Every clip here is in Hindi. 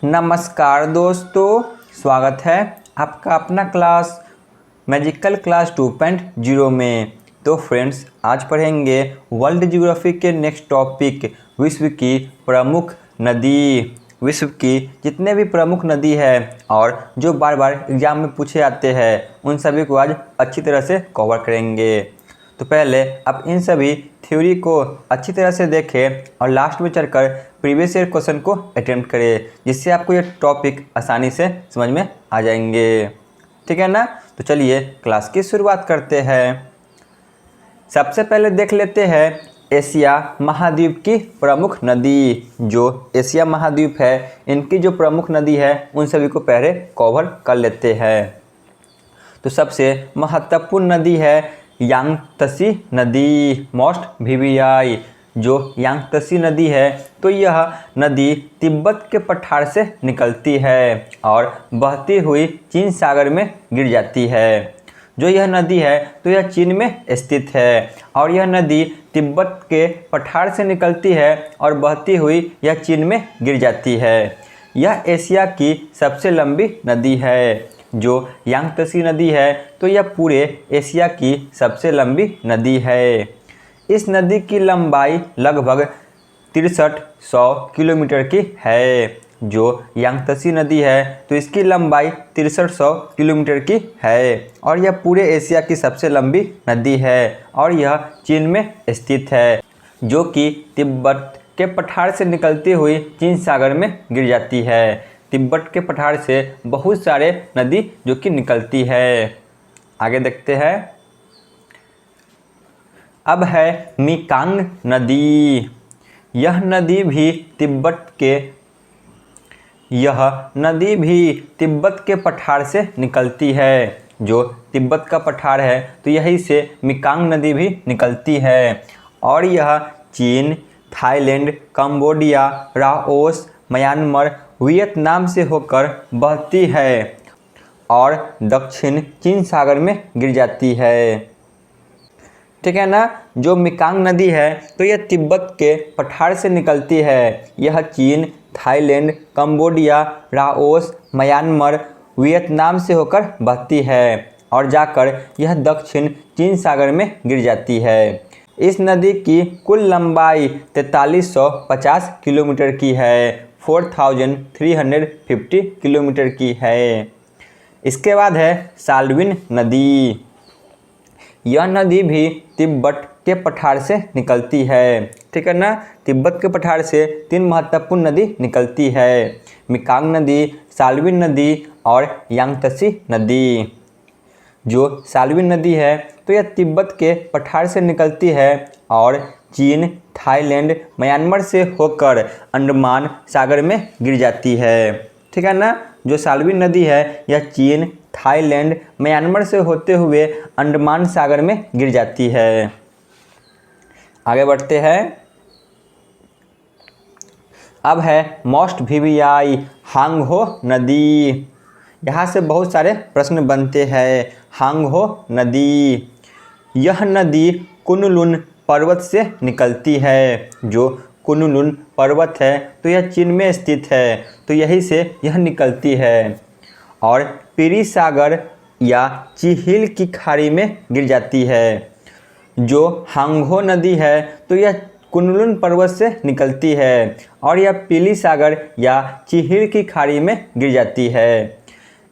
नमस्कार दोस्तों, स्वागत है आपका अपना क्लास मैजिकल क्लास 2.0 में। तो फ्रेंड्स, आज पढ़ेंगे वर्ल्ड ज्योग्राफी के नेक्स्ट टॉपिक विश्व की प्रमुख नदी। विश्व की जितने भी प्रमुख नदी है और जो बार बार एग्जाम में पूछे जाते हैं उन सभी को आज अच्छी तरह से कवर करेंगे। तो पहले आप इन सभी थ्योरी को अच्छी तरह से देखें और लास्ट में चलकर प्रीवियस ईयर क्वेश्चन को अटेम्प्ट करें, जिससे आपको ये टॉपिक आसानी से समझ में आ जाएंगे। ठीक है ना? तो चलिए क्लास की शुरुआत करते हैं। सबसे पहले देख लेते हैं एशिया महाद्वीप की प्रमुख नदी। जो एशिया महाद्वीप है इनकी जो प्रमुख नदी है उन सभी को पहले कवर कर लेते हैं। तो सबसे महत्वपूर्ण नदी है यांगत्से नदी, मोस्ट वीवीआई। जो यांगत्से नदी है तो यह नदी तिब्बत के पठार से निकलती है और बहती हुई चीन सागर में गिर जाती है। जो यह नदी है तो यह चीन में स्थित है और यह नदी तिब्बत के पठार से निकलती है और बहती हुई यह चीन में गिर जाती है। यह एशिया की सबसे लंबी नदी है। जो यांगत्से नदी है तो यह पूरे एशिया की सबसे लंबी नदी है। इस नदी की लंबाई लगभग 6300 किलोमीटर की है। जो यांगत्से नदी है तो इसकी लंबाई 6300 किलोमीटर की है और यह पूरे एशिया की सबसे लंबी नदी है और यह चीन में स्थित है, जो कि तिब्बत के पठार से निकलती हुई चीन सागर में गिर जाती है। तिब्बत के पठार से बहुत सारे नदी जो कि निकलती है। आगे देखते हैं। अब है मेकांग नदी। यह नदी भी तिब्बत के पठार से निकलती है। जो तिब्बत का पठार है तो यहीं से मेकांग नदी भी निकलती है और यह चीन, Thailand, Cambodia, Laos, Myanmar, Vietnam से होकर बहती है और दक्षिण चीन सागर में गिर जाती है। ठीक है ना? जो मेकांग नदी है तो यह तिब्बत के पठार से निकलती है। यह चीन, Thailand, Cambodia, Laos, Myanmar, Vietnam से होकर बहती है और जाकर यह दक्षिण चीन सागर में गिर जाती है। इस नदी की कुल लंबाई 4350 किलोमीटर की है, 4350 किलोमीटर की है। इसके बाद है साल्विन नदी। यह नदी भी तिब्बत के पठार से निकलती है। ठीक है ना? तिब्बत के पठार से 3 महत्वपूर्ण नदी निकलती है, मेकांग नदी, साल्विन नदी और यांगत्से नदी। जो साल्विन नदी है तो यह तिब्बत के पठार से निकलती है और चीन, थाईलैंड, म्यांमार से होकर अंडमान सागर में गिर जाती है। ठीक है ना? जो साल्विन नदी है यह चीन, थाईलैंड, म्यांमार से होते हुए अंडमान सागर में गिर जाती है। आगे बढ़ते हैं। अब है मोस्ट वीवीआई हांगहो नदी। यहाँ से बहुत सारे प्रश्न बनते हैं। हांगहो नदी, यह नदी कुनलुन पर्वत से निकलती है। जो कुनलुन पर्वत है तो यह चीन में स्थित है, तो यहीं से यह निकलती है और पीरी सागर या चिहिल की खाड़ी में गिर जाती है। जो हांगहो नदी है तो यह कुनलुन पर्वत से निकलती है और यह पीली सागर या चिहिल की खाड़ी में गिर जाती है।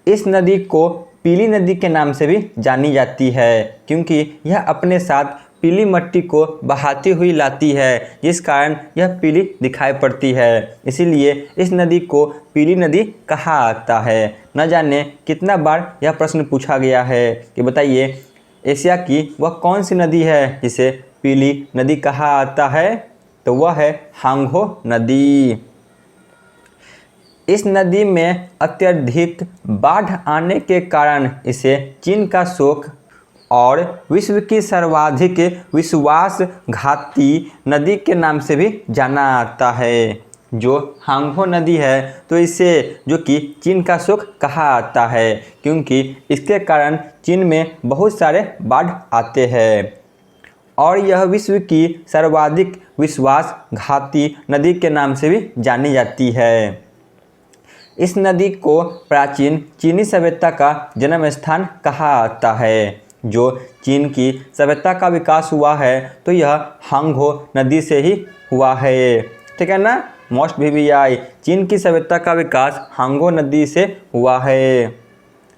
इस नदी को पीली नदी के नाम से भी जानी जाती है क्योंकि यह अपने साथ पीली मिट्टी को बहाती हुई लाती है, जिस कारण यह पीली दिखाई पड़ती है। इसीलिए इस नदी को पीली नदी कहा आता है। न जाने कितना बार यह प्रश्न पूछा गया है कि बताइए एशिया की वह कौन सी नदी है जिसे पीली नदी कहा आता है, तो वह है हांगहो नदी। इस नदी में अत्यधिक बाढ़ आने के कारण इसे चीन का शोक और विश्व की सर्वाधिक विश्वासघाती नदी के नाम से भी जाना आता है। जो हांगहो नदी है तो इसे जो कि चीन का शोक कहा आता है क्योंकि इसके कारण चीन में बहुत सारे बाढ़ आते हैं और यह विश्व की सर्वाधिक विश्वासघाती नदी के नाम से भी जानी जाती है। इस नदी को प्राचीन चीनी सभ्यता का जन्म स्थान कहा आता है। जो चीन की सभ्यता का विकास हुआ है तो यह हांगहो नदी से ही हुआ है। ठीक है ना, मोस्ट VVI चीन की सभ्यता का विकास हांगहो नदी से हुआ है।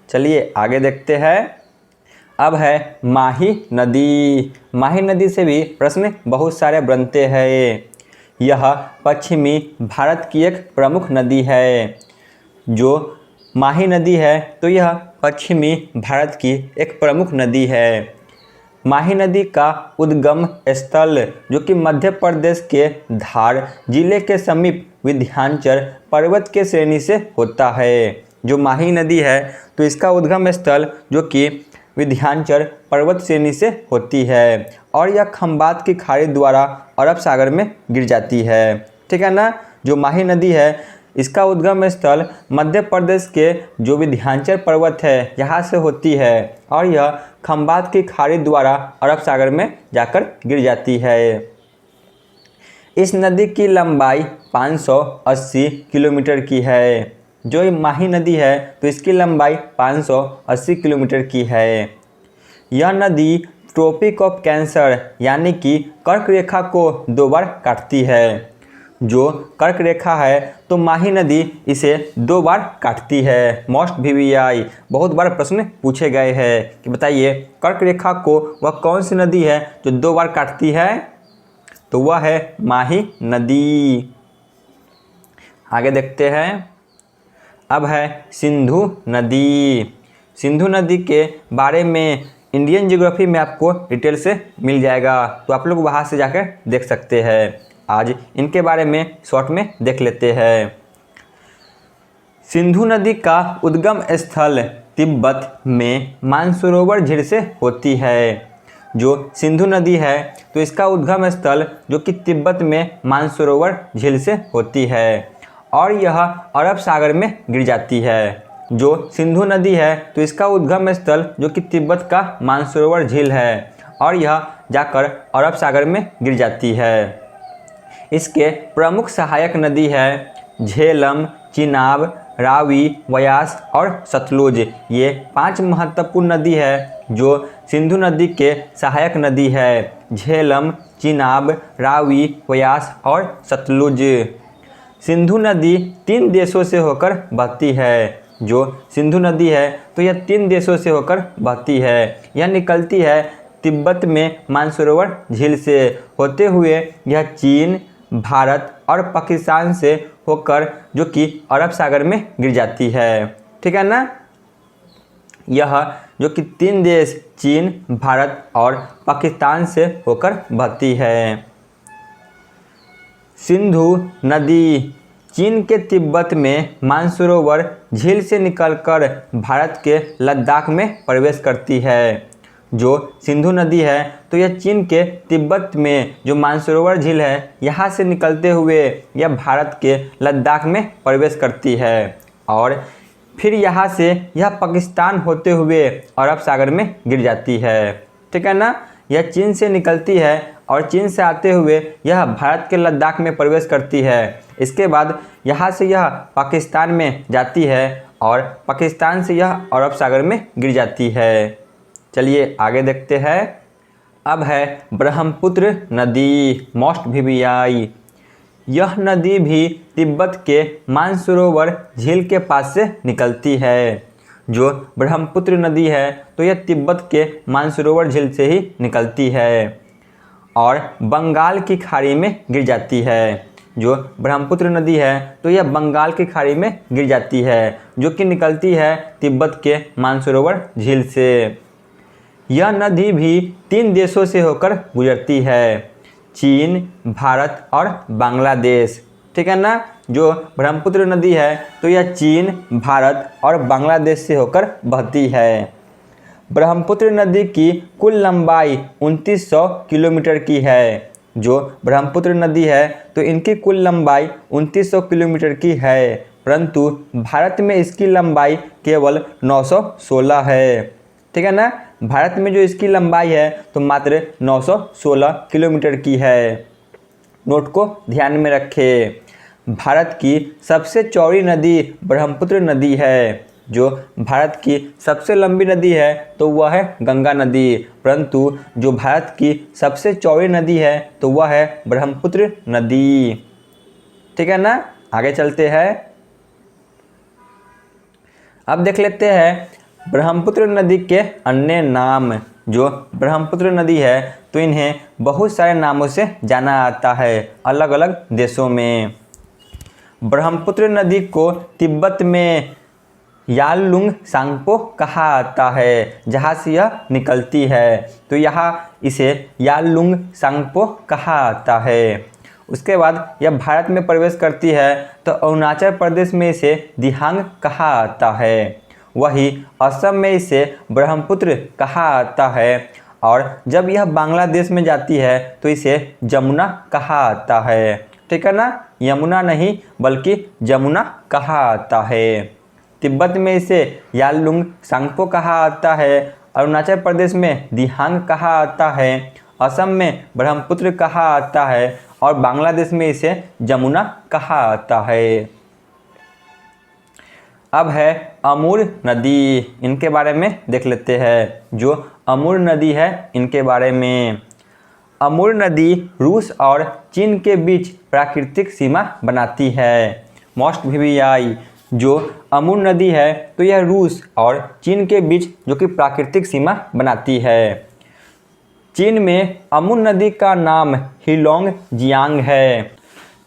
चलिए आगे देखते हैं। अब है माही नदी। माही नदी से भी प्रश्न बहुत सारे बनते हैं। यह पश्चिमी भारत की एक प्रमुख नदी है। जो माही नदी है तो यह पश्चिमी भारत की एक प्रमुख नदी है। माही नदी का उद्गम स्थल जो कि मध्य प्रदेश के धार जिले के समीप विंध्याचल पर्वत के श्रेणी से होता है। जो माही नदी है तो इसका उद्गम स्थल जो कि विंध्याचल पर्वत श्रेणी से होती है और यह खंबात की खाड़ी द्वारा अरब सागर में गिर जाती है। ठीक है ना, जो माही नदी है इसका उद्गम स्थल मध्य प्रदेश के जो विंध्याचल पर्वत है यहाँ से होती है और यह खंबात की खाड़ी द्वारा अरब सागर में जाकर गिर जाती है। इस नदी की लंबाई 580 किलोमीटर की है। जो ये माही नदी है तो इसकी लंबाई 580 किलोमीटर की है। यह नदी ट्रॉपिक ऑफ कैंसर यानी कि कर्क रेखा को 2 बार काटती है। जो कर्क रेखा है तो माही नदी इसे 2 बार काटती है। मोस्ट VVI बहुत बार प्रश्न पूछे गए हैं कि बताइए कर्क रेखा को वह कौन सी नदी है जो 2 बार काटती है, तो वह है माही नदी। आगे देखते हैं। अब है सिंधु नदी। सिंधु नदी के बारे में इंडियन ज्योग्राफी में आपको डिटेल से मिल जाएगा, तो आप लोग वहाँ से जाकर देख सकते हैं। आज इनके बारे में शॉर्ट में देख लेते हैं। सिंधु नदी का उद्गम स्थल तिब्बत में मानसरोवर झील से होती है। जो सिंधु नदी है तो इसका उद्गम स्थल जो कि तिब्बत में मानसरोवर झील से होती है और यह अरब सागर में गिर जाती है। जो सिंधु नदी है तो इसका उद्गम स्थल जो कि तिब्बत का मानसरोवर झील है और यह जाकर अरब सागर में गिर जाती है। इसके प्रमुख सहायक नदी है झेलम, चिनाब, रावी, व्यास और सतलुज। ये 5 महत्वपूर्ण नदी है जो सिंधु नदी के सहायक नदी है। झेलम, चिनाब, रावी, व्यास और सतलुज। सिंधु नदी 3 देशों से होकर बहती है। जो सिंधु नदी है तो यह 3 देशों से होकर बहती है। यह निकलती है तिब्बत में मानसरोवर झील से होते हुए यह चीन, भारत और पाकिस्तान से होकर जो कि अरब सागर में गिर जाती है। ठीक है ना, यह जो कि 3 देश चीन, भारत और पाकिस्तान से होकर बहती है। सिंधु नदी चीन के तिब्बत में मानसरोवर झील से निकलकर भारत के लद्दाख में प्रवेश करती है। जो सिंधु नदी है तो यह चीन के तिब्बत में जो मानसरोवर झील है यहाँ से निकलते हुए यह भारत के लद्दाख में प्रवेश करती है और फिर यहाँ से यह पाकिस्तान होते हुए अरब सागर में गिर जाती है। ठीक है ना, यह चीन से निकलती है और चीन से आते हुए यह भारत के लद्दाख में प्रवेश करती है। इसके बाद यहाँ से यह पाकिस्तान में जाती है और पाकिस्तान से यह अरब सागर में गिर जाती है। चलिए आगे देखते हैं। अब है ब्रह्मपुत्र नदी, मोस्ट VVI। यह नदी भी तिब्बत के मानसरोवर झील के पास से निकलती है। जो ब्रह्मपुत्र नदी है तो यह तिब्बत के मानसरोवर झील से ही निकलती है और बंगाल की खाड़ी में गिर जाती है। जो ब्रह्मपुत्र नदी है तो यह बंगाल की खाड़ी में गिर जाती है जो कि निकलती है तिब्बत के मानसरोवर झील से। यह नदी भी 3 देशों से होकर गुजरती है, चीन, भारत और बांग्लादेश। ठीक है ना, जो ब्रह्मपुत्र नदी है तो यह चीन, भारत और बांग्लादेश से होकर बहती है। ब्रह्मपुत्र नदी की कुल लंबाई 2900 किलोमीटर की है। जो ब्रह्मपुत्र नदी है तो इनकी कुल लंबाई 2900 किलोमीटर की है, परंतु भारत में इसकी लंबाई केवल 916 है। ठीक है ना, भारत में जो इसकी लंबाई है तो मात्र 916 किलोमीटर की है। नोट को ध्यान में रखें। भारत की सबसे चौड़ी नदी ब्रह्मपुत्र नदी है। जो भारत की सबसे लंबी नदी है तो वह है गंगा नदी, परंतु जो भारत की सबसे चौड़ी नदी है तो वह है ब्रह्मपुत्र नदी। ठीक है ना, आगे चलते हैं। अब देख लेते हैं ब्रह्मपुत्र नदी के अन्य नाम। जो ब्रह्मपुत्र नदी है तो इन्हें बहुत सारे नामों से जाना आता है अलग अलग देशों में। ब्रह्मपुत्र नदी को तिब्बत में यालुंग सांगपो कहा आता है, जहाँ से यह निकलती है, तो यहाँ इसे यालुंग सांगपो कहा आता है। उसके बाद यह भारत में प्रवेश करती है तो अरुणाचल प्रदेश में इसे दिहांग कहा आता है। वही असम में इसे ब्रह्मपुत्र कहा आता है और जब यह बांग्लादेश में जाती है तो इसे जमुना कहा आता है। ठीक है ना, यमुना नहीं बल्कि जमुना कहा आता है। तिब्बत में इसे यालुंग सांगपो कहा आता है, अरुणाचल प्रदेश में दिहांग कहा आता है, असम में ब्रह्मपुत्र कहा आता है और बांग्लादेश में इसे जमुना कहा आता है। अब है अमूर नदी, इनके बारे में देख लेते हैं। जो अमूर नदी है इनके बारे में, अमूर नदी रूस और चीन के बीच प्राकृतिक सीमा बनाती है। मोस्ट VVI, जो अमूर नदी है तो यह रूस और चीन के बीच जो कि प्राकृतिक सीमा बनाती है। चीन में अमूर नदी का नाम हिलोंग जियांग है,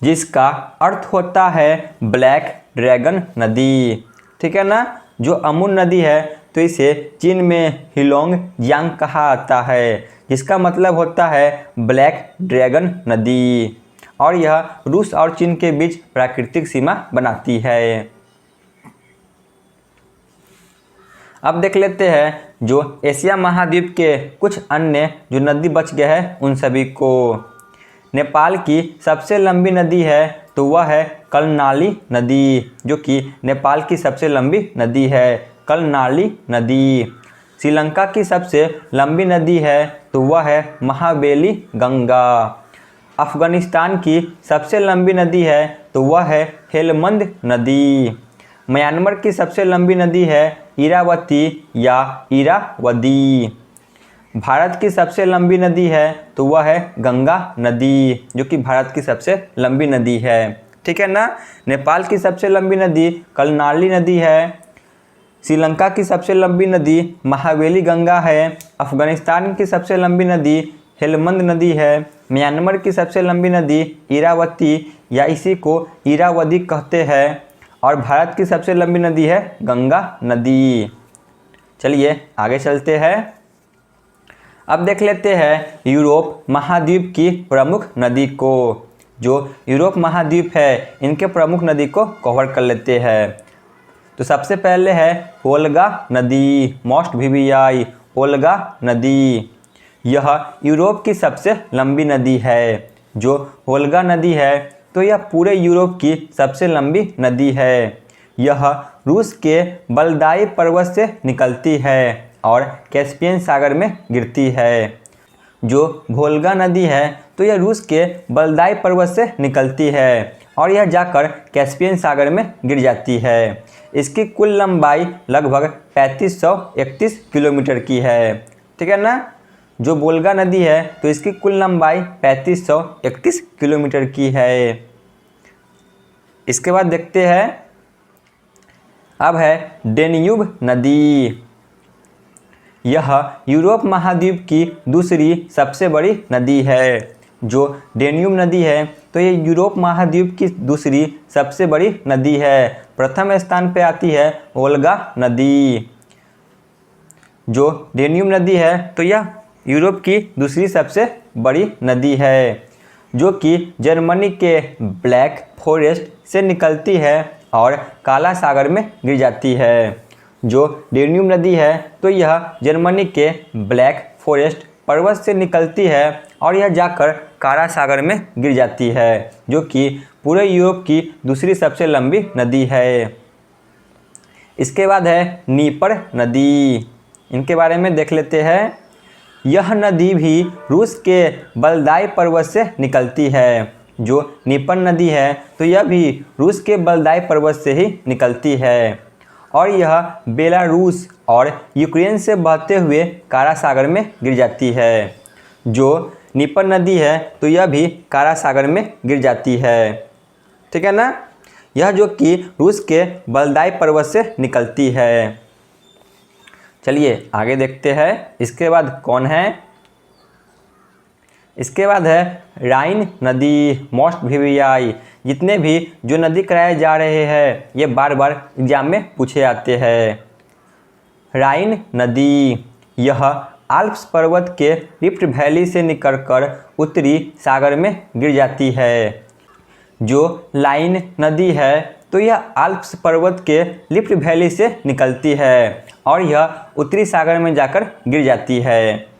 जिसका अर्थ होता है ब्लैक ड्रैगन नदी। ठीक है ना, जो अमूर नदी है तो इसे चीन में हिलोंग जियांग कहा आता है, जिसका मतलब होता है ब्लैक ड्रैगन नदी, और यह रूस और चीन के बीच प्राकृतिक सीमा बनाती है। अब देख लेते हैं जो एशिया महाद्वीप के कुछ अन्य जो नदी बच गए हैं उन सभी को। नेपाल की सबसे लंबी नदी है तो वह है कर्णाली नदी, जो कि नेपाल की सबसे लंबी नदी है, कर्णाली नदी। श्रीलंका की सबसे लंबी नदी है तो वह है महाबेली गंगा। अफगानिस्तान की सबसे लंबी नदी है तो वह है हेलमंद नदी। म्यांमार की सबसे लंबी नदी है इरावती या इरावदी। भारत की सबसे लंबी नदी है तो वह है गंगा नदी, जो कि भारत की सबसे लंबी नदी है। ठीक है ना, नेपाल की सबसे लंबी नदी कर्णाली नदी है, श्रीलंका की सबसे लंबी नदी महाबेली गंगा है, अफगानिस्तान की सबसे लंबी नदी हेलमंद नदी है, म्यांमार की सबसे लंबी नदी इरावती या इसी को इरावदी कहते हैं, और भारत की सबसे लंबी नदी है गंगा नदी। चलिए आगे चलते हैं। अब देख लेते हैं यूरोप महाद्वीप की प्रमुख नदी को। जो यूरोप महाद्वीप है इनके प्रमुख नदी को कवर कर लेते हैं। तो सबसे पहले है वोल्गा नदी, मोस्ट VVI, वोल्गा नदी। यह यूरोप की सबसे लंबी नदी है। जो वोल्गा नदी है तो यह पूरे यूरोप की सबसे लंबी नदी है। यह रूस के बलदाई पर्वत से निकलती है और कैस्पियन सागर में गिरती है। जो वोल्गा नदी है तो यह रूस के बलदाई पर्वत से निकलती है और यह जाकर कैस्पियन सागर में गिर जाती है। इसकी कुल लंबाई लगभग 3531 किलोमीटर की है। ठीक है ना, जो वोल्गा नदी है तो इसकी कुल लंबाई 3531 किलोमीटर की है। इसके बाद देखते हैं, अब है डेन्यूब नदी। यह यूरोप महाद्वीप की दूसरी सबसे बड़ी नदी है। जो डेन्यूब नदी है तो ये यूरोप महाद्वीप की दूसरी सबसे बड़ी नदी है। प्रथम स्थान पे आती है वोल्गा नदी। जो डेन्यूब नदी है तो यह यूरोप की दूसरी सबसे बड़ी नदी है, जो कि जर्मनी के ब्लैक फॉरेस्ट से निकलती है और काला सागर में गिर जाती है। जो डेन्यूब नदी है तो यह जर्मनी के ब्लैक फॉरेस्ट पर्वत से निकलती है और यह जाकर काला सागर में गिर जाती है, जो कि पूरे यूरोप की दूसरी सबसे लंबी नदी है। इसके बाद है नीपर नदी। इनके बारे में देख लेते हैं। यह नदी भी रूस के बलदाई पर्वत से निकलती है। जो नीपर नदी है तो यह भी रूस के बलदाई पर्वत से ही निकलती है और यह बेलारूस और यूक्रेन से बहते हुए कारा सागर में गिर जाती है। जो नीपर नदी है तो यह भी कारा सागर में गिर जाती है, ठीक है ना। यह जो कि रूस के बलदाई पर्वत से निकलती है। चलिए आगे देखते हैं। इसके बाद कौन है? इसके बाद है राइन नदी, मोस्ट वीवीआई। जितने भी जो नदी कराए जा रहे हैं ये बार बार एग्जाम में पूछे जाते हैं। राइन नदी यह आल्प्स पर्वत के रिफ्ट वैली से निकलकर उत्तरी सागर में गिर जाती है। जो लाइन नदी है तो यह आल्प्स पर्वत के लिफ्ट वैली से निकलती है और यह उत्तरी सागर में जाकर गिर जाती है।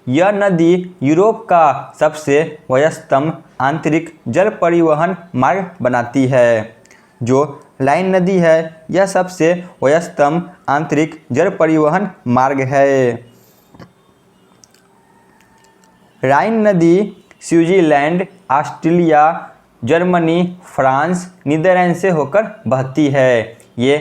यह नदी यूरोप का सबसे व्यस्तम आंतरिक जल परिवहन मार्ग बनाती है। जो लाइन नदी है यह सबसे व्यस्तम आंतरिक जल परिवहन मार्ग है। राइन नदी Switzerland, Australia, Germany, France, Netherland से होकर बहती है। ये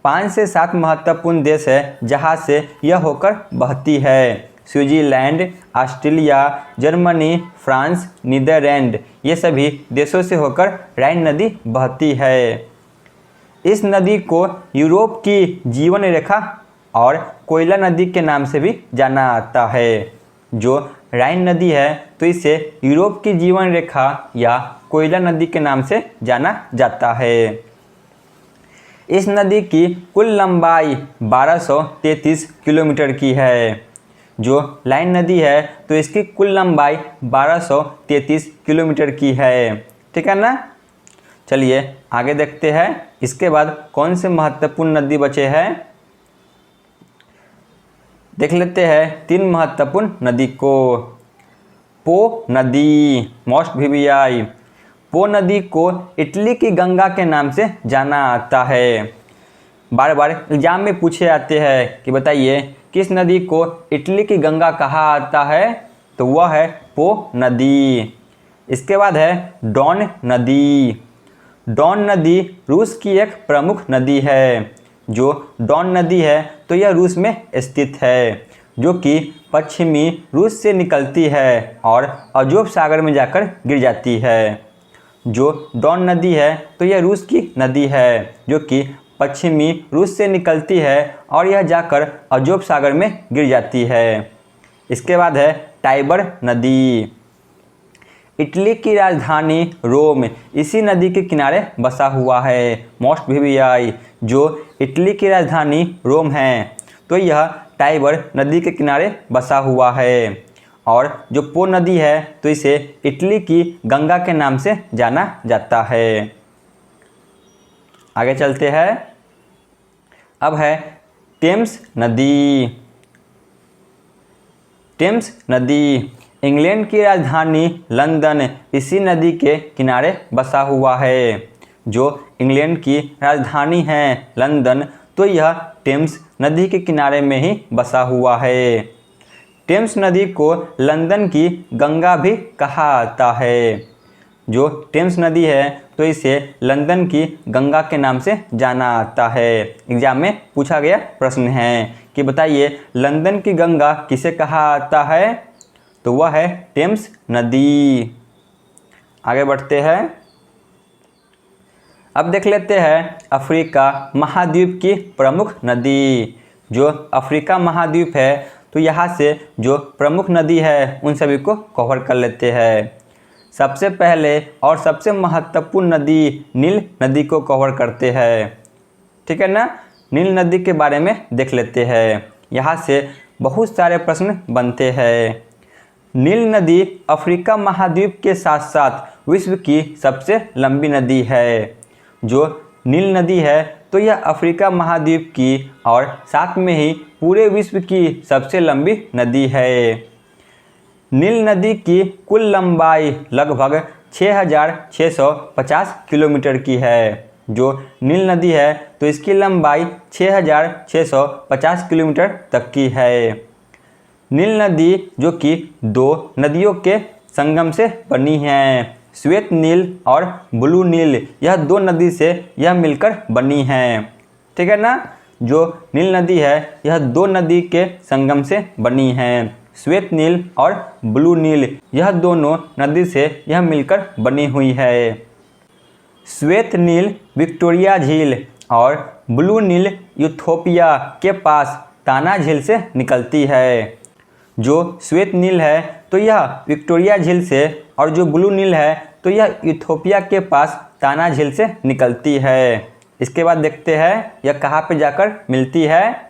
5 से 7 महत्वपूर्ण देश है जहाँ से यह होकर बहती है। Switzerland, Australia, Germany, France, Netherland ये सभी देशों से होकर राइन नदी बहती है। इस नदी को यूरोप की जीवन रेखा और कोयला नदी के नाम से भी जाना जाता है। जो राइन नदी है तो इसे यूरोप की जीवन रेखा या कोयला नदी के नाम से जाना जाता है। इस नदी की कुल लंबाई 1233 किलोमीटर की है। जो लाइन नदी है तो इसकी कुल लंबाई 1233 किलोमीटर की है, ठीक है ना। चलिए आगे देखते हैं। इसके बाद कौन से महत्वपूर्ण नदी बचे हैं देख लेते हैं। 3 महत्वपूर्ण नदी को। पो नदी, मोस्ट वीवीआई। पो नदी को इटली की गंगा के नाम से जाना जाता है। बार बार एग्जाम में पूछे जाते हैं कि बताइए किस नदी को इटली की गंगा कहा जाता है, तो वह है पो नदी। इसके बाद है डॉन नदी। डॉन नदी रूस की एक प्रमुख नदी है। जो डॉन नदी है तो यह रूस में स्थित है, जो कि पश्चिमी रूस से निकलती है और अजोव सागर में जाकर गिर जाती है। जो डॉन नदी है तो यह रूस की नदी है जो कि पश्चिमी रूस से निकलती है और यह जाकर अजोव सागर में गिर जाती है। इसके बाद है टाइबर नदी। इटली की राजधानी रोम इसी नदी के किनारे बसा हुआ है, मोस्ट वीवीआई। जो इटली की राजधानी रोम है तो यह टाइबर नदी के किनारे बसा हुआ है। और जो पो नदी है तो इसे इटली की गंगा के नाम से जाना जाता है। आगे चलते हैं। अब है टेम्स नदी। टेम्स नदी इंग्लैंड की राजधानी लंदन इसी नदी के किनारे बसा हुआ है। जो इंग्लैंड की राजधानी है लंदन तो यह टेम्स नदी के किनारे में ही बसा हुआ है। टेम्स नदी को लंदन की गंगा भी कहा जाता है। जो टेम्स नदी है तो इसे लंदन की गंगा के नाम से जाना जाता है। एग्जाम में पूछा गया प्रश्न है कि बताइए लंदन की गंगा किसे कहा जाता है, तो वह है टेम्स नदी। आगे बढ़ते हैं। अब देख लेते हैं अफ्रीका महाद्वीप की प्रमुख नदी। जो अफ्रीका महाद्वीप है तो यहाँ से जो प्रमुख नदी है उन सभी को कवर कर लेते हैं। सबसे पहले और सबसे महत्वपूर्ण नदी नील नदी को कवर करते हैं, ठीक है ना। नील नदी के बारे में देख लेते हैं। यहाँ से बहुत सारे प्रश्न बनते हैं। नील नदी अफ्रीका महाद्वीप के साथ साथ विश्व की सबसे लंबी नदी है। जो नील नदी है तो यह अफ्रीका महाद्वीप की और साथ में ही पूरे विश्व की सबसे लंबी नदी है। नील नदी की कुल लंबाई लगभग 6,650 किलोमीटर की है। जो नील नदी है तो इसकी लंबाई 6,650 किलोमीटर तक की है। नील नदी जो कि 2 नदियों के संगम से बनी है, श्वेत नील और ब्लू नील यह दो नदी से यह मिलकर बनी है। ठीक है ना, जो नील नदी है यह दो नदी के संगम से बनी है। श्वेत नील और ब्लू नील यह दोनों नदी से यह मिलकर बनी हुई है। श्वेत नील विक्टोरिया झील और ब्लू नील इथियोपिया के पास ताना झील से निकलती है। जो श्वेत नील है तो यह विक्टोरिया झील से और जो ब्लू नील है तो यह इथियोपिया के पास ताना झील से निकलती है। इसके बाद देखते हैं यह कहाँ पे जाकर मिलती है।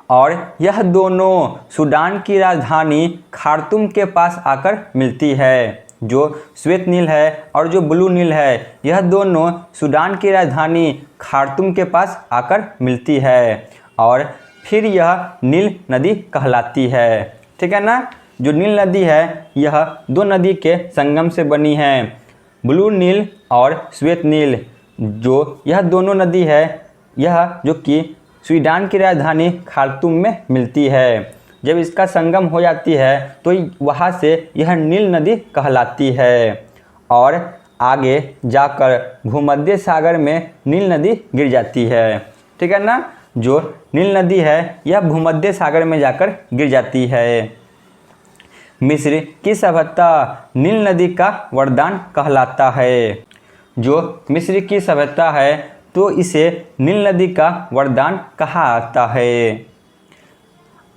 और यह दोनों सूडान की राजधानी खार्तूम के पास आकर मिलती है। जो श्वेत नील है और जो ब्लू नील है यह दोनों सूडान की राजधानी खार्तूम के पास आकर मिलती है और फिर यह नील नदी कहलाती है। ठीक है ना, जो नील नदी है यह दो नदी के संगम से बनी है, ब्लू नील और श्वेत नील। जो यह दोनों नदी है यह जो कि स्वीडन की राजधानी खार्तूम में मिलती है। जब इसका संगम हो जाती है तो वहाँ से यह नील नदी कहलाती है और आगे जाकर भूमध्य सागर में नील नदी गिर जाती है। ठीक है ना, जो नील नदी है यह भूमध्य सागर में जाकर गिर जाती है। मिस्र की सभ्यता नील नदी का वरदान कहलाता है। जो मिस्र की सभ्यता है तो इसे नील नदी का वरदान कहा आता है।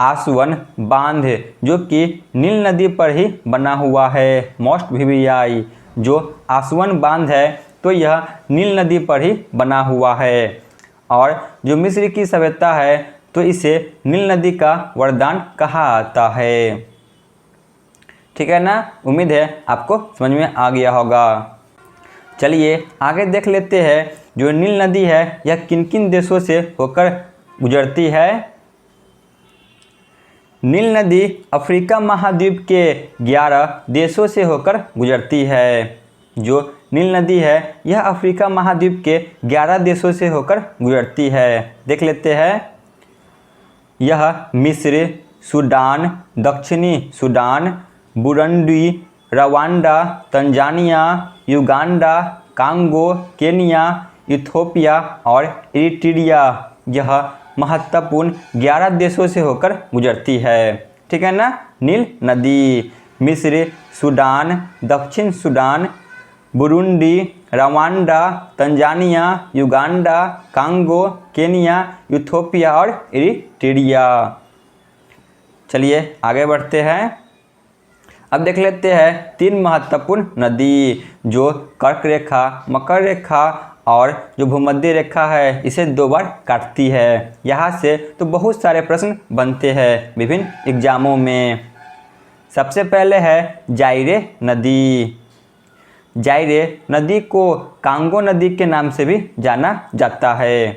आसवन बांध जो कि नील नदी पर ही बना हुआ है, मोस्ट वीवीआई। जो आसवन बांध है तो यह नील नदी पर ही बना हुआ है और जो मिस्र की सभ्यता है तो इसे नील नदी का वरदान कहा आता है। ठीक है ना, उम्मीद है आपको समझ में आ गया होगा। चलिए आगे देख लेते हैं जो नील नदी है यह किन किन देशों से होकर गुजरती है। नील नदी अफ्रीका महाद्वीप के 11 देशों से होकर गुजरती है। जो नील नदी है यह अफ्रीका महाद्वीप के 11 देशों से होकर गुजरती है। देख लेते हैं, यह मिस्र, सूडान, दक्षिणी Sudan, Burundi, Rwanda, Tanzania, Uganda, Congo, Kenya, Ethiopia और इरिट्रिया यह महत्वपूर्ण 11 देशों से होकर गुजरती है। ठीक है ना, नील नदी मिस्र, सूडान, दक्षिण Sudan, Burundi, Rwanda, Tanzania, Uganda, Congo, Kenya, Ethiopia और इरिट्रिया। चलिए आगे बढ़ते हैं। अब देख लेते हैं 3 महत्वपूर्ण नदी जो कर्क रेखा, मकर रेखा और जो भूमध्य रेखा है इसे 2 बार काटती है। यहाँ से तो बहुत सारे प्रश्न बनते हैं विभिन्न एग्जामों में। सबसे पहले है जायरे नदी। जायरे नदी को कांगो नदी के नाम से भी जाना जाता है।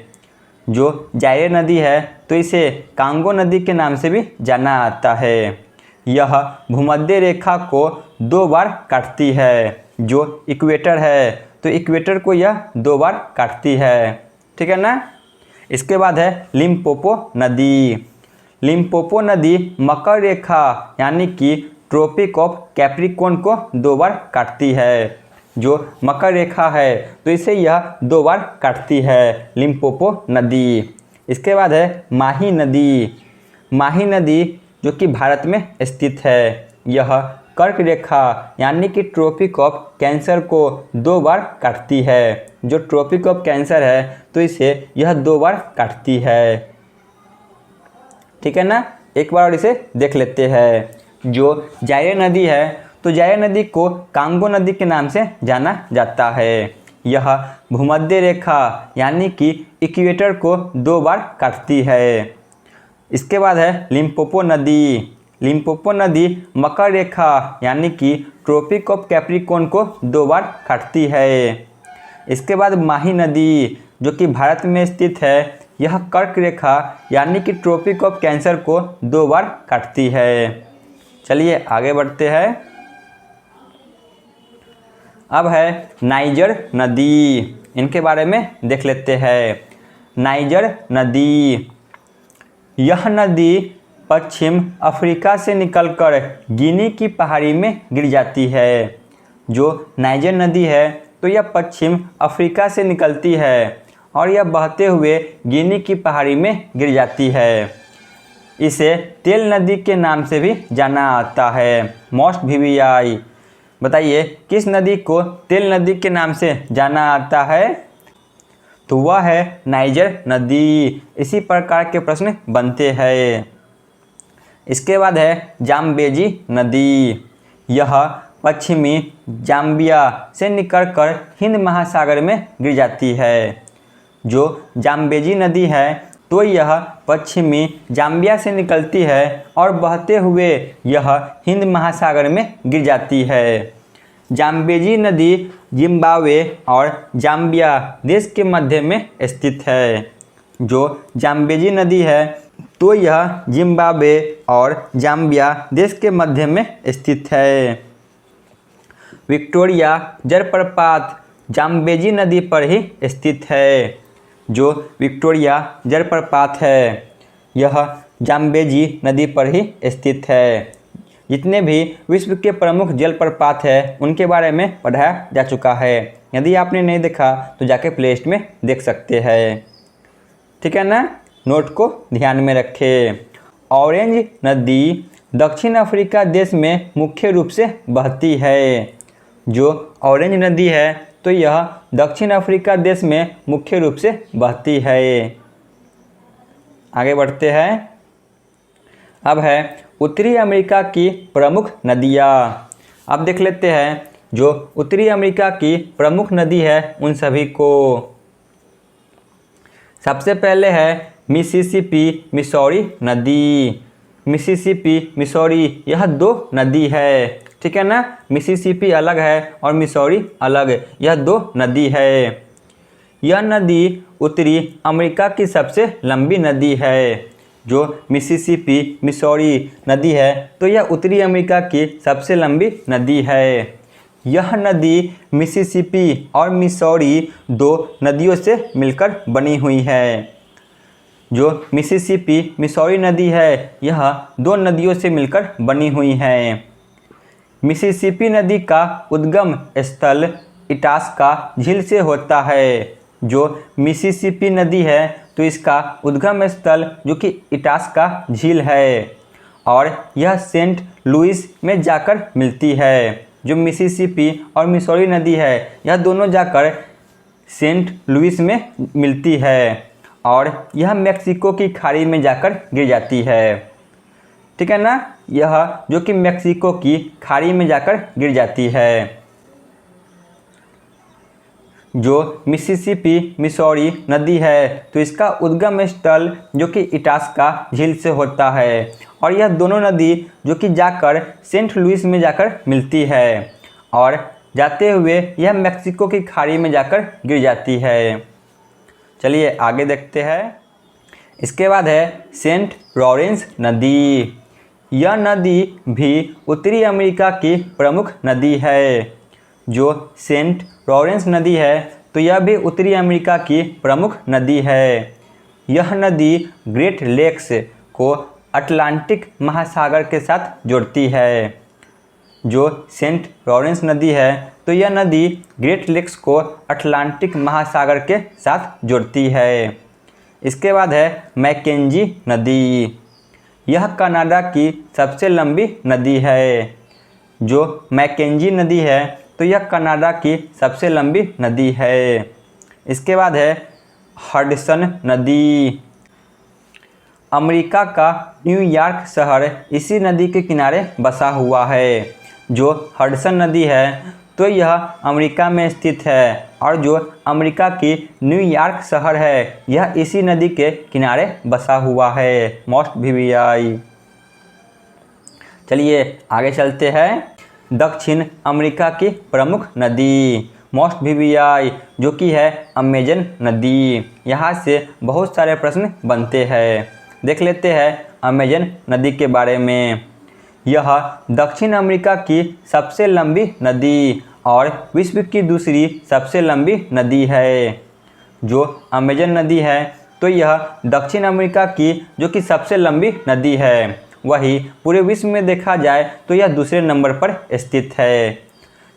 जो जायरे नदी है तो इसे कांगो नदी के नाम से भी जाना आता है। यह भूमध्य रेखा को 2 बार काटती है। जो इक्वेटर है तो इक्वेटर को यह 2 बार काटती है। ठीक है ना, इसके बाद है लिम्पोपो नदी। लिम्पोपो नदी मकर रेखा यानी कि ट्रॉपिक ऑफ कैप्रिकॉर्न को 2 बार काटती है। जो मकर रेखा है तो इसे यह 2 बार काटती है, लिम्पोपो नदी। इसके बाद है माही नदी। माही नदी जो कि भारत में स्थित है। यह कर्क रेखा यानी कि ट्रॉपिक ऑफ कैंसर को 2 बार काटती है। जो ट्रॉपिक ऑफ कैंसर है तो इसे यह 2 बार काटती है। ठीक है ना, एक बार और इसे देख लेते हैं। जो जायरे नदी है तो जायरे नदी को कांगो नदी के नाम से जाना जाता है। यह भूमध्य रेखा यानी कि इक्वेटर को 2 बार काटती है। इसके बाद है लिम्पोपो नदी। लिम्पोपो नदी मकर रेखा यानी कि ट्रॉपिक ऑफ कैप्रिकॉर्न को 2 बार काटती है। इसके बाद माही नदी जो कि भारत में स्थित है। यह कर्क रेखा यानी कि ट्रॉपिक ऑफ कैंसर को 2 बार काटती है। चलिए आगे बढ़ते हैं। अब है नाइजर नदी। इनके बारे में देख लेते हैं। नाइजर नदी यह नदी पश्चिम अफ्रीका से निकलकर गिनी की पहाड़ी में गिर जाती है। जो नाइजर नदी है तो यह पश्चिम अफ्रीका से निकलती है और यह बहते हुए गिनी की पहाड़ी में गिर जाती है। इसे तेल नदी के नाम से भी जाना आता है। मोस्ट वीवीआई, बताइए किस नदी को तेल नदी के नाम से जाना आता है? तो वह है नाइजर नदी। इसी प्रकार के प्रश्न बनते हैं। इसके बाद है जाम्बेजी नदी। यह पश्चिमी जाम्बिया से निकलकर हिंद महासागर में गिर जाती है। जो जाम्बेजी नदी है तो यह पश्चिमी जाम्बिया से निकलती है और बहते हुए यह हिंद महासागर में गिर जाती है। जाम्बेजी नदी जिम्बाब्वे और जाम्बिया देश के मध्य में स्थित है। जो जाम्बेजी नदी है तो यह जिम्बाब्वे और जाम्बिया देश के मध्य में स्थित है। विक्टोरिया जलप्रपात जाम्बेजी नदी पर ही स्थित है। जो विक्टोरिया जलप्रपात है यह जाम्बेजी नदी पर ही स्थित है। जितने भी विश्व के प्रमुख जलप्रपात हैं उनके बारे में पढ़ाया जा चुका है। यदि आपने नहीं देखा तो जाके प्लेलिस्ट में देख सकते हैं। ठीक है ना, नोट को ध्यान में रखें। ऑरेंज नदी दक्षिण अफ्रीका देश में मुख्य रूप से बहती है। जो ऑरेंज नदी है तो यह दक्षिण अफ्रीका देश में मुख्य रूप से बहती है। आगे बढ़ते हैं। अब है उत्तरी अमेरिका की प्रमुख नदियाँ। अब देख लेते हैं जो उत्तरी अमेरिका की प्रमुख नदी है उन सभी को। सबसे पहले है मिसिसिपी मिसौरी नदी। मिसिसिपी मिसौरी यह दो नदी है। ठीक है ना, मिसिसिपी अलग है और मिसौरी अलग, यह दो नदी है। यह नदी उत्तरी अमेरिका की सबसे लंबी नदी है। जो मिसिसिपी मिसौरी नदी है तो यह उत्तरी अमेरिका की सबसे लंबी नदी है। यह नदी मिसिसिपी और मिसौरी दो नदियों से मिलकर बनी हुई है। जो मिसिसिपी मिसौरी नदी है यह दो नदियों से मिलकर बनी हुई है। मिसिसिपी नदी का उद्गम स्थल इटास्का झील से होता है। जो मिसिसिपी नदी है तो इसका उद्गम स्थल जो कि इटास्का झील है और यह सेंट लुइस में जाकर मिलती है। जो मिसिसिपी और मिसौरी नदी है यह दोनों जाकर सेंट लुइस में मिलती है और यह मेक्सिको की खाड़ी में जाकर गिर जाती है। ठीक है ना, यह जो कि मेक्सिको की खाड़ी में जाकर गिर जाती है। जो मिसिसिपी मिसौरी नदी है तो इसका उद्गम स्थल जो कि इटास्का झील से होता है और यह दोनों नदी जो कि जाकर सेंट लुइस में जाकर मिलती है और जाते हुए यह मेक्सिको की खाड़ी में जाकर गिर जाती है। चलिए आगे देखते हैं। इसके बाद है सेंट लॉरेंस नदी। यह नदी भी उत्तरी अमेरिका की प्रमुख नदी है। जो सेंट लॉरेंस नदी है तो यह भी उत्तरी अमेरिका की प्रमुख नदी है। यह नदी ग्रेट लेक्स को अटलांटिक महासागर के साथ जोड़ती है। जो सेंट लॉरेंस नदी है तो यह नदी ग्रेट लेक्स को अटलांटिक महासागर के साथ जोड़ती है। इसके बाद है मैकेंजी नदी। यह कनाडा की सबसे लंबी नदी है। जो मैकेंजी नदी है तो यह कनाडा की सबसे लंबी नदी है। इसके बाद है हडसन नदी। अमेरिका का न्यूयॉर्क शहर इसी नदी के किनारे बसा हुआ है। जो हडसन नदी है तो यह अमेरिका में स्थित है और जो अमेरिका की न्यूयॉर्क शहर है यह इसी नदी के किनारे बसा हुआ है। Most VVI. चलिए आगे चलते हैं। दक्षिण अमेरिका की प्रमुख नदी मोस्ट वीवीआई जो कि है अमेजन नदी। यहाँ से बहुत सारे प्रश्न बनते हैं। देख लेते हैं अमेजन नदी के बारे में। यह दक्षिण अमेरिका की सबसे लंबी नदी और विश्व की दूसरी सबसे लंबी नदी है। जो अमेजन नदी है तो यह दक्षिण अमेरिका की जो कि सबसे लंबी नदी है। वही पूरे विश्व में देखा जाए तो यह दूसरे नंबर पर स्थित है।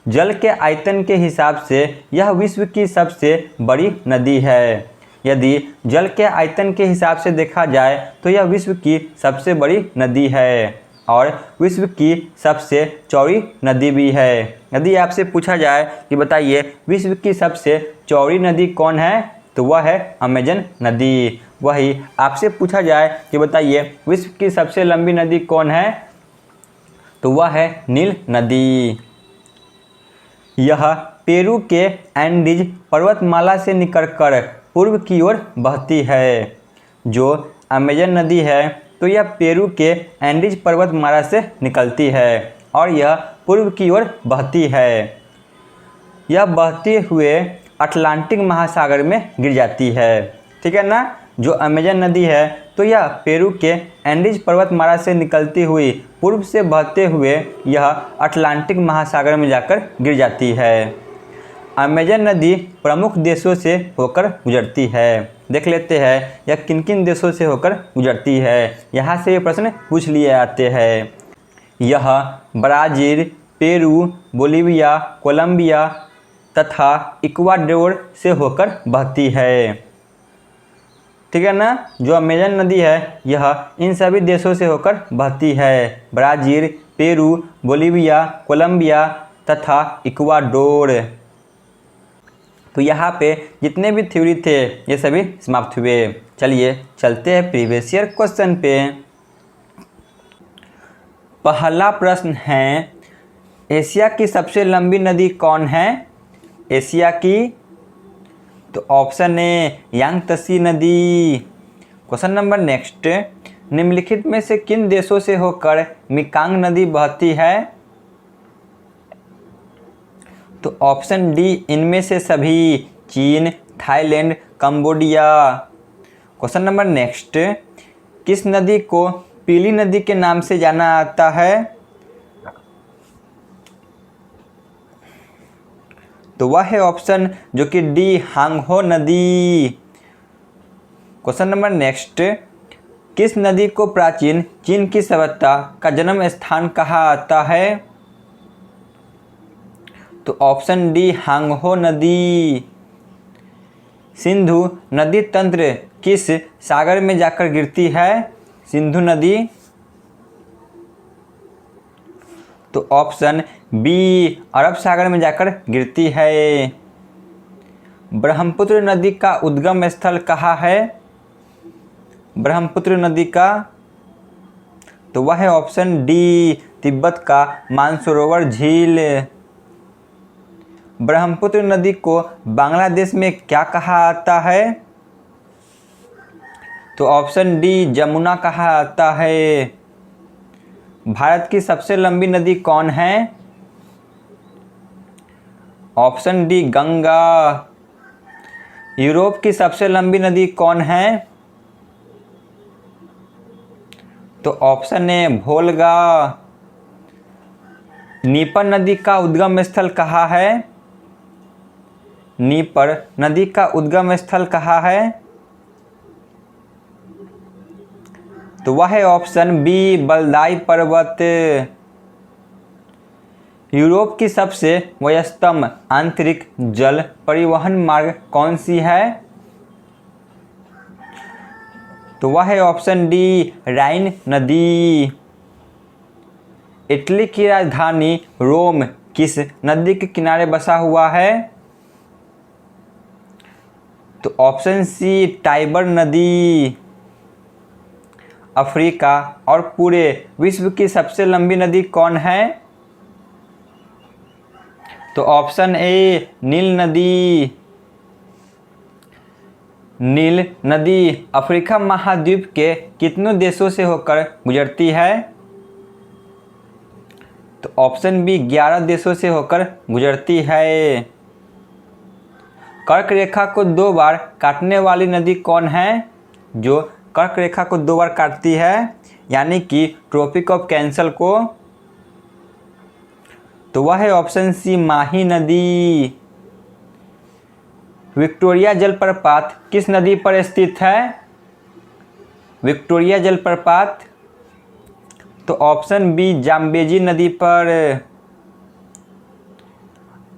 जल के आयतन के हिसाब से यह विश्व की सबसे बड़ी नदी है। यदि जल के आयतन के हिसाब से देखा जाए तो यह विश्व की सबसे बड़ी नदी है और विश्व की सबसे चौड़ी नदी भी है। यदि आपसे पूछा जाए कि बताइए विश्व की सबसे चौड़ी नदी कौन है, तो वह है अमेजन नदी। वही आपसे पूछा जाए कि बताइए विश्व की सबसे लंबी नदी कौन है, तो वह है नील नदी। यह पेरू के एंडीज पर्वतमाला से निकलकर पूर्व की ओर बहती है। जो अमेजन नदी है तो यह पेरू के एंडीज पर्वतमाला से निकलती है और यह पूर्व की ओर बहती है। यह बहते हुए अटलांटिक महासागर में गिर जाती है। ठीक है ना। जो अमेजन नदी है तो यह पेरू के एंडीज पर्वतमाला से निकलती हुई पूर्व से बहते हुए यह अटलांटिक महासागर में जाकर गिर जाती है। अमेजन नदी प्रमुख देशों से होकर गुजरती है। देख लेते हैं यह किन किन देशों से होकर गुजरती है। यहाँ से ये प्रश्न पूछ लिए जाते हैं। यह ब्राज़ील, पेरू, बोलिविया, कोलंबिया तथा इक्वाडोर से होकर बहती है। ठीक है ना। जो अमेजन नदी है यह इन सभी देशों से होकर बहती है। ब्राज़ील, पेरू, बोलिविया, कोलंबिया तथा इक्वाडोर। तो यहाँ पे जितने भी थ्योरी थे ये सभी समाप्त हुए। चलिए चलते हैं प्रीवियस ईयर क्वेश्चन पे। पहला प्रश्न है, एशिया की सबसे लंबी नदी कौन है? एशिया की, तो ऑप्शन ए यांगत्से नदी। क्वेश्चन नंबर नेक्स्ट, निम्नलिखित में से किन देशों से होकर मेकंग नदी बहती है? तो ऑप्शन डी इनमें से सभी, चीन, Thailand, Cambodia. Question number next, किस नदी को पीली नदी के नाम से जाना जाता है? तो वह है ऑप्शन जो कि डी हांगहो नदी। क्वेश्चन नंबर नेक्स्ट, किस नदी को प्राचीन चीन की सभ्यता का जन्म स्थान कहा जाता है? तो ऑप्शन डी हांगहो नदी। सिंधु नदी तंत्र किस सागर में जाकर गिरती है? सिंधु नदी। तो ऑप्शन बी अरब सागर में जाकर गिरती है। ब्रह्मपुत्र नदी का उद्गम स्थल कहाँ है? ब्रह्मपुत्र नदी का, तो वह है ऑप्शन डी तिब्बत का मानसरोवर झील। ब्रह्मपुत्र नदी को बांग्लादेश में क्या कहा जाता है? तो ऑप्शन डी जमुना कहा जाता है। भारत की सबसे लंबी नदी कौन है? Option D Ganga. यूरोप की सबसे लंबी नदी कौन है? तो ऑप्शन ए वोल्गा। नीपर नदी का उद्गम स्थल कहाँ है? नीपर नदी का उद्गम स्थल कहाँ है? तो वह है ऑप्शन बी बलदाई पर्वत। यूरोप की सबसे व्यस्तम आंतरिक जल परिवहन मार्ग कौन सी है? तो वह है ऑप्शन डी राइन नदी। इटली की राजधानी रोम किस नदी के किनारे बसा हुआ है? तो ऑप्शन सी टाइबर नदी। अफ्रीका और पूरे विश्व की सबसे लंबी नदी कौन है? तो ऑप्शन ए नील नदी। नील नदी अफ्रीका महाद्वीप के कितनों देशों से होकर गुजरती है? तो ऑप्शन बी 11 देशों से होकर गुजरती है। कर्क रेखा को 2 बार काटने वाली नदी कौन है? जो कर्क रेखा को 2 बार काटती है, यानी कि ट्रॉपिक ऑफ कैंसर को, तो वह है ऑप्शन सी माही नदी। विक्टोरिया जलप्रपात किस नदी पर स्थित है? विक्टोरिया जलप्रपात, तो ऑप्शन बी जाम्बेजी नदी पर।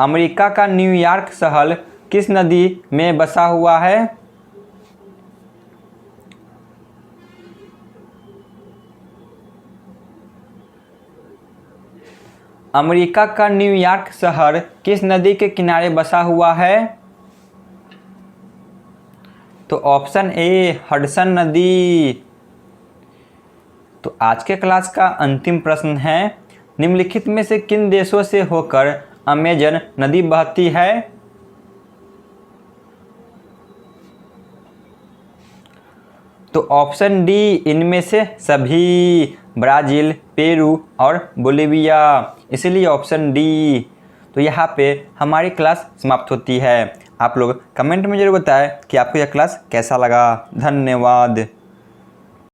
अमेरिका का न्यूयॉर्क शहर किस नदी में बसा हुआ है? अमेरिका का न्यूयॉर्क शहर किस नदी के किनारे बसा हुआ है? तो ऑप्शन ए हडसन नदी। तो आज के क्लास का अंतिम प्रश्न है, निम्नलिखित में से किन देशों से होकर अमेजन नदी बहती है? तो ऑप्शन डी इनमें से सभी, ब्राज़ील, पेरू और बोलिविया, इसलिए ऑप्शन डी। तो यहाँ पे हमारी क्लास समाप्त होती है। आप लोग कमेंट में ज़रूर बताएं कि आपको यह क्लास कैसा लगा। धन्यवाद।